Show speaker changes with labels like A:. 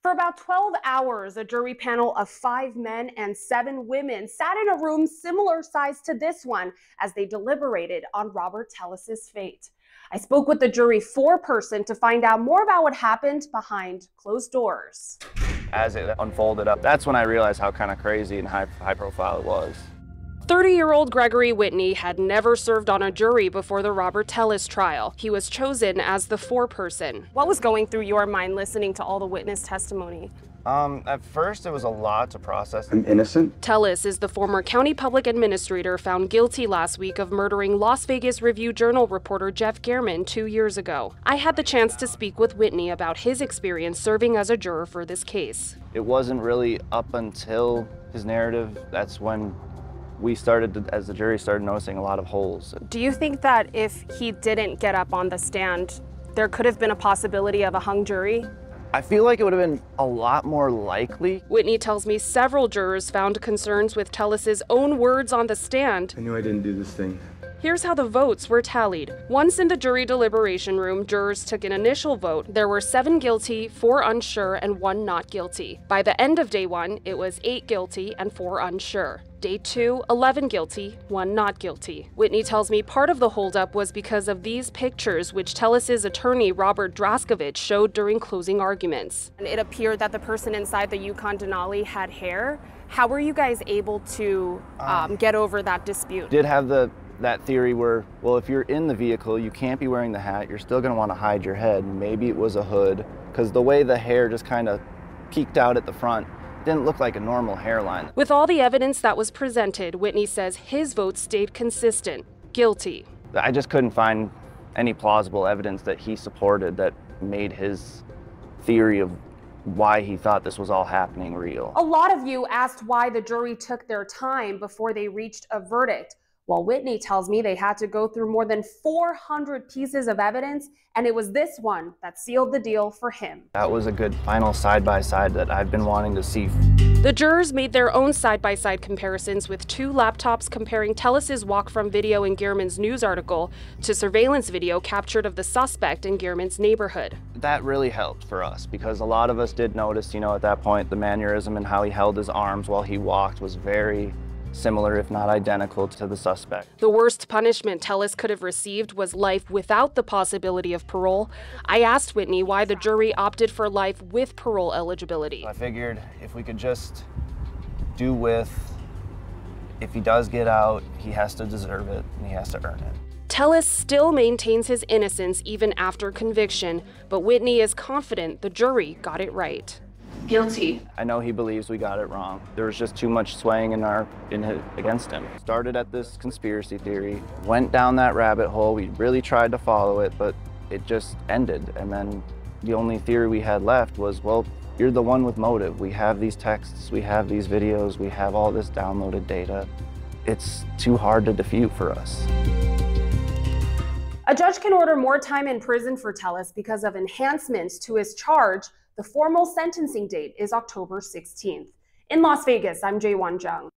A: For about 12 hours, a jury panel of 5 men and 7 women sat in a room similar size to this one as they deliberated on Robert Tellis's fate. I spoke with the jury foreperson to find out more about what happened behind closed doors.
B: As it unfolded up, that's when I realized how kind of crazy and high profile it was.
A: 30-year-old Gregory Whitney had never served on a jury before the Robert Tellis trial. He was chosen as the foreperson. What was going through your mind listening to all the witness testimony?
B: At first, it was a lot to process.
C: I'm innocent.
A: Tellis is the former county public administrator found guilty last week of murdering Las Vegas Review-Journal reporter Jeff Gehrman 2 years ago. I had the chance to speak with Whitney about his experience serving as a juror for this case.
B: It wasn't really up until his narrative. That's when we started, as the jury, started noticing a lot of holes.
A: Do you think that if he didn't get up on the stand, there could have been a possibility of a hung jury?
B: I feel like it would have been a lot more likely.
A: Whitney tells me several jurors found concerns with Tellis's own words on the stand.
C: I knew I didn't do this thing.
A: Here's how the votes were tallied. Once in the jury deliberation room, jurors took an initial vote. There were 7 guilty, 4 unsure, and 1 not guilty. By the end of day 1, it was 8 guilty and 4 unsure. Day 2, 11 guilty, 1 not guilty. Whitney tells me part of the holdup was because of these pictures, which Tellis's attorney Robert Draskovich showed during closing arguments. And it appeared that the person inside the Yukon Denali had hair. How were you guys able to get over that dispute?
B: Did have that theory where, well, if you're in the vehicle, you can't be wearing the hat, you're still gonna wanna hide your head. Maybe it was a hood, because the way the hair just kind of peeked out at the front, didn't look like a normal hairline.
A: With all the evidence that was presented, Whitney says his vote stayed consistent, guilty.
B: I just couldn't find any plausible evidence that he supported that made his theory of why he thought this was all happening real.
A: A lot of you asked why the jury took their time before they reached a verdict. Well, Whitney tells me they had to go through more than 400 pieces of evidence, and it was this one that sealed the deal for him.
B: That was a good final side-by-side that I've been wanting to see.
A: The jurors made their own side-by-side comparisons with 2 laptops comparing Tellis's walk-from video in Gehrman's news article to surveillance video captured of the suspect in Gehrman's neighborhood.
B: That really helped for us because a lot of us did notice, at that point, the mannerism and how he held his arms while he walked was very similar, if not identical, to the suspect.
A: The worst punishment Tellis could have received was life without the possibility of parole. I asked Whitney why the jury opted for life with parole eligibility.
B: I figured if we could just do with, if he does get out, he has to deserve it and he has to earn it.
A: Tellis still maintains his innocence even after conviction, but Whitney is confident the jury got it right. Guilty.
B: I know he believes we got it wrong. There was just too much swaying against him. Started at this conspiracy theory, went down that rabbit hole. We really tried to follow it, but it just ended. And then the only theory we had left was, well, you're the one with motive. We have these texts, we have these videos, we have all this downloaded data. It's too hard to defute for us.
A: A judge can order more time in prison for Tellis because of enhancements to his charge. The formal sentencing date is October 16th. In Las Vegas, I'm Jae-Won Jung.